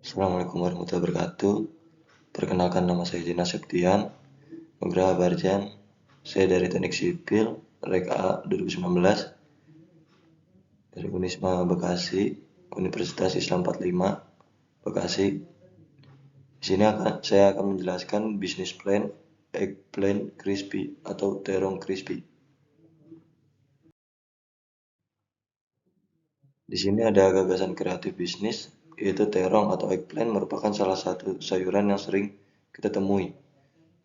Assalamualaikum warahmatullahi wabarakatuh. Perkenalkan, nama saya Jina Septian Nugraha Barjan. Saya dari Teknik Sipil Rek A 2019 dari Unisma Bekasi, Universitas Islam 45 Bekasi. Di sini saya akan menjelaskan bisnis plan eggplant crispy atau terong crispy. Di sini ada gagasan kreatif bisnis, yaitu terong atau eggplant merupakan salah satu sayuran yang sering kita temui.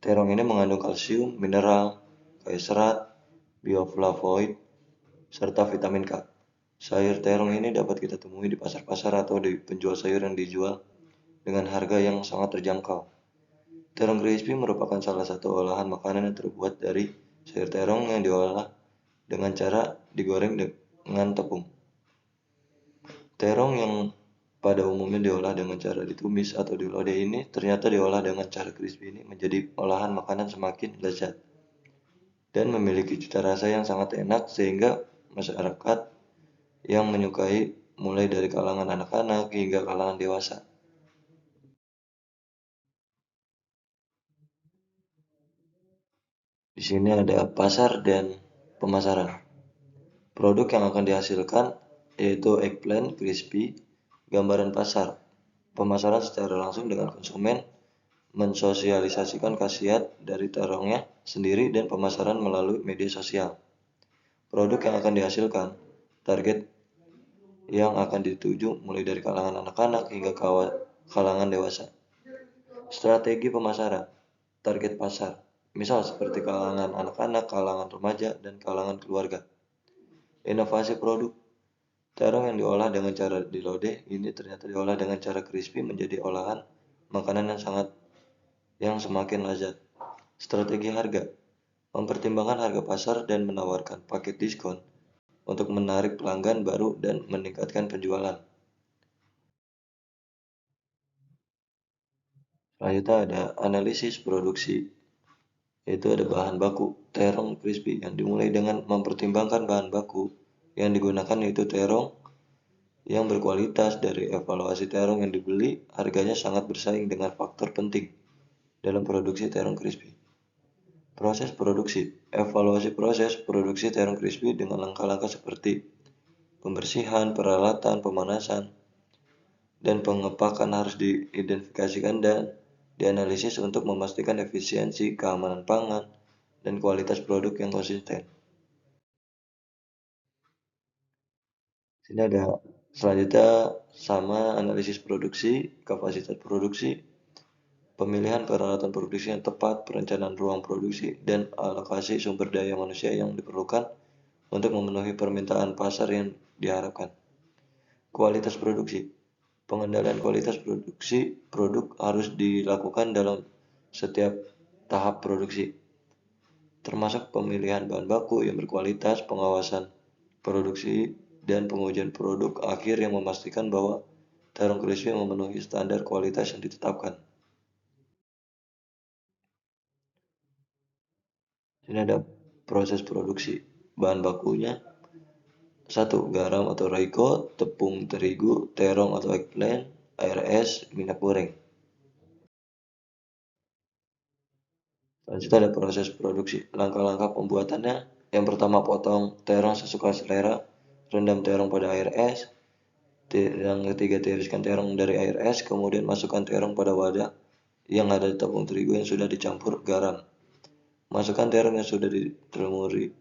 Terong ini mengandung kalsium, mineral, kayak serat, bioflavonoid, serta vitamin K. Sayur terong ini dapat kita temui di pasar-pasar atau di penjual sayur yang dijual dengan harga yang sangat terjangkau. Terong crispy merupakan salah satu olahan makanan yang terbuat dari sayur terong yang diolah dengan cara digoreng dengan tepung. Terong yang pada umumnya diolah dengan cara ditumis atau dilodeh ini ternyata diolah dengan cara crispy ini menjadi olahan makanan semakin lezat dan memiliki cita rasa yang sangat enak sehingga masyarakat yang menyukai mulai dari kalangan anak-anak hingga kalangan dewasa. Di sini ada pasar dan pemasaran. Produk yang akan dihasilkan yaitu eggplant crispy, gambaran pasar. Pemasaran secara langsung dengan konsumen mensosialisasikan khasiat dari terongnya sendiri dan pemasaran melalui media sosial. Produk yang akan dihasilkan, target yang akan dituju mulai dari kalangan anak-anak hingga kalangan dewasa. Strategi pemasaran, target pasar, misal seperti kalangan anak-anak, kalangan remaja, dan kalangan keluarga. Inovasi produk, terong yang diolah dengan cara dilodeh ini ternyata diolah dengan cara crispy menjadi olahan makanan yang semakin lezat. Strategi harga, mempertimbangkan harga pasar dan menawarkan paket diskon untuk menarik pelanggan baru dan meningkatkan penjualan. Selanjutnya ada analisis produksi, yaitu ada bahan baku terong crispy yang dimulai dengan mempertimbangkan bahan baku yang digunakan, yaitu terong yang berkualitas. Dari evaluasi terong yang dibeli, harganya sangat bersaing dengan faktor penting dalam produksi terong crispy. Proses produksi, evaluasi proses produksi terong crispy dengan langkah-langkah seperti pembersihan, peralatan, pemanasan, dan pengepakan harus diidentifikasikan dan dianalisis untuk memastikan efisiensi, keamanan pangan, dan kualitas produk yang konsisten. Sini ada selanjutnya sama analisis produksi, kapasitas produksi, pemilihan peralatan produksi yang tepat, perencanaan ruang produksi, dan alokasi sumber daya manusia yang diperlukan untuk memenuhi permintaan pasar yang diharapkan. Kualitas produksi, pengendalian kualitas produksi produk harus dilakukan dalam setiap tahap produksi, termasuk pemilihan bahan baku yang berkualitas, pengawasan produksi, dan pengujian produk akhir yang memastikan bahwa terong crispy memenuhi standar kualitas yang ditetapkan. Ini ada proses produksi. Bahan bakunya: 1. Garam atau roiko, tepung terigu, terong atau eggplant, air es, minyak goreng. Selanjutnya ada proses produksi. Langkah-langkah pembuatannya: yang pertama, potong terong sesuka selera, rendam terong pada air es. Yang ketiga, tiriskan terong dari air es, kemudian masukkan terong pada wadah yang ada tepung terigu yang sudah dicampur garam. Masukkan terong yang sudah dilumuri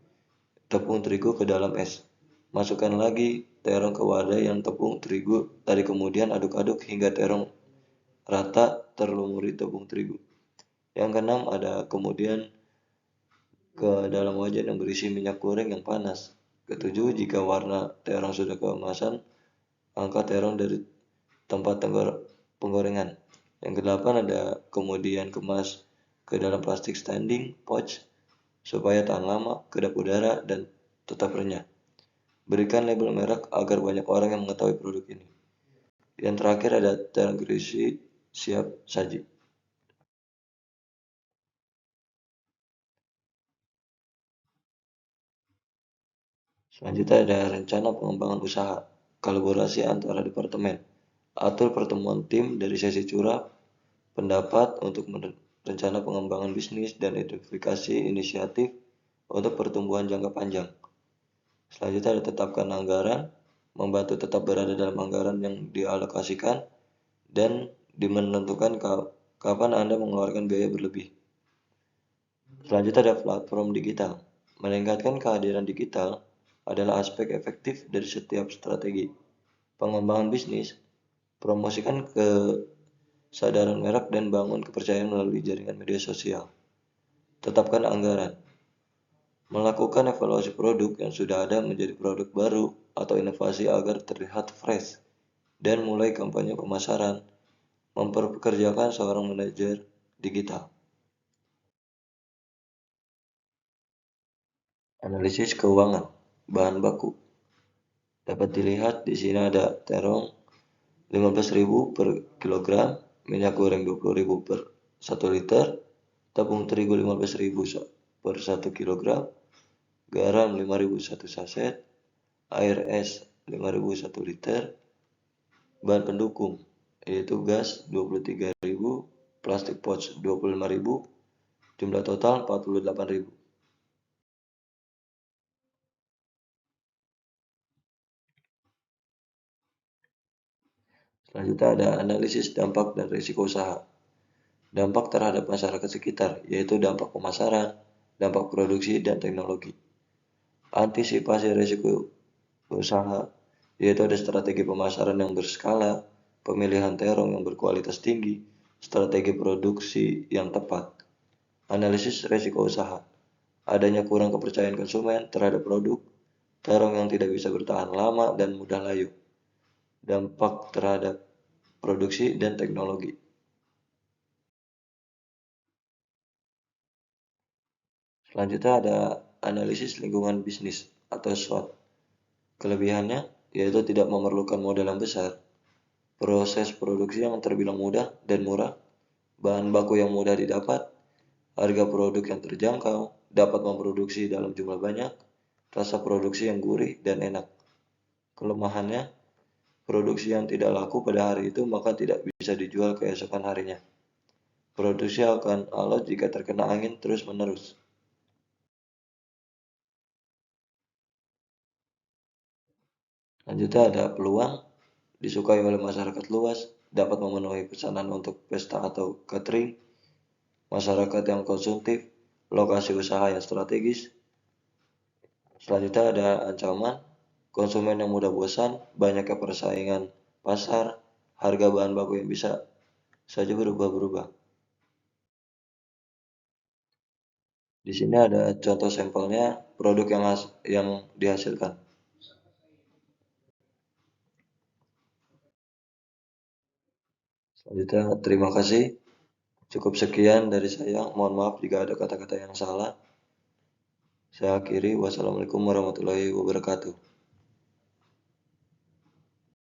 tepung terigu ke dalam es. Masukkan lagi terong ke wadah yang tepung terigu tadi, kemudian aduk-aduk hingga terong rata terlumuri tepung terigu. Yang keenam, ada kemudian ke dalam wajan yang berisi minyak goreng yang panas. Ketujuh, jika warna terong sudah keemasan, angkat terong dari tempat penggorengan. Yang kedelapan, ada kemudian kemas ke dalam plastik standing pouch supaya tahan lama, kedap udara, dan tetap renyah. Berikan label merek agar banyak orang yang mengetahui produk ini. Yang terakhir ada terong crispy siap saji. Selanjutnya ada rencana pengembangan usaha, kolaborasi antara departemen, Atur pertemuan tim dari sesi curah, pendapat untuk rencana pengembangan bisnis dan identifikasi inisiatif untuk pertumbuhan jangka panjang. Selanjutnya ada tetapkan anggaran, membantu tetap berada dalam anggaran yang dialokasikan dan menentukan kapan Anda mengeluarkan biaya berlebih. Selanjutnya ada platform digital. Meningkatkan kehadiran digital adalah aspek efektif dari setiap strategi pengembangan bisnis. Promosikan kesadaran merek dan bangun kepercayaan melalui jaringan media sosial. Tetapkan anggaran. Melakukan evaluasi produk yang sudah ada menjadi produk baru atau inovasi agar terlihat fresh. Dan mulai kampanye pemasaran. Memperkerjakan seorang manajer digital. Analisis keuangan bahan baku. Dapat dilihat di sini ada terong 15.000 per kilogram, minyak goreng 20.000 per 1 liter, tepung terigu 15.000 per 1 kilogram, garam 5.000 1 saset, air es 5.000 1 liter, bahan pendukung yaitu gas 23.000, plastik pouch 25.000, jumlah total 48.000. Selanjutnya ada analisis dampak dan risiko usaha. Dampak terhadap masyarakat sekitar, yaitu dampak pemasaran, dampak produksi, dan teknologi. Antisipasi risiko usaha, yaitu ada strategi pemasaran yang berskala, pemilihan terong yang berkualitas tinggi, strategi produksi yang tepat. Analisis risiko usaha, adanya kurang kepercayaan konsumen terhadap produk, terong yang tidak bisa bertahan lama dan mudah layu, dampak terhadap produksi dan teknologi. Selanjutnya ada analisis lingkungan bisnis atau SWOT. Kelebihannya yaitu tidak memerlukan modal yang besar, proses produksi yang terbilang mudah dan murah, bahan baku yang mudah didapat, harga produk yang terjangkau, dapat memproduksi dalam jumlah banyak, rasa produksi yang gurih dan enak. Kelemahannya, produksi yang tidak laku pada hari itu maka tidak bisa dijual keesokan harinya. Produksi akan alot jika terkena angin terus-menerus. Selanjutnya ada peluang, disukai oleh masyarakat luas, dapat memenuhi pesanan untuk pesta atau catering, masyarakat yang konsumtif, lokasi usaha yang strategis. Selanjutnya ada ancaman, konsumen yang mudah bosan, banyaknya persaingan pasar, harga bahan baku yang bisa saja berubah-berubah. Di sini ada contoh sampelnya produk yang dihasilkan. Selanjutnya, terima kasih. Cukup sekian dari saya. Mohon maaf jika ada kata-kata yang salah. Saya akhiri. Wassalamualaikum warahmatullahi wabarakatuh.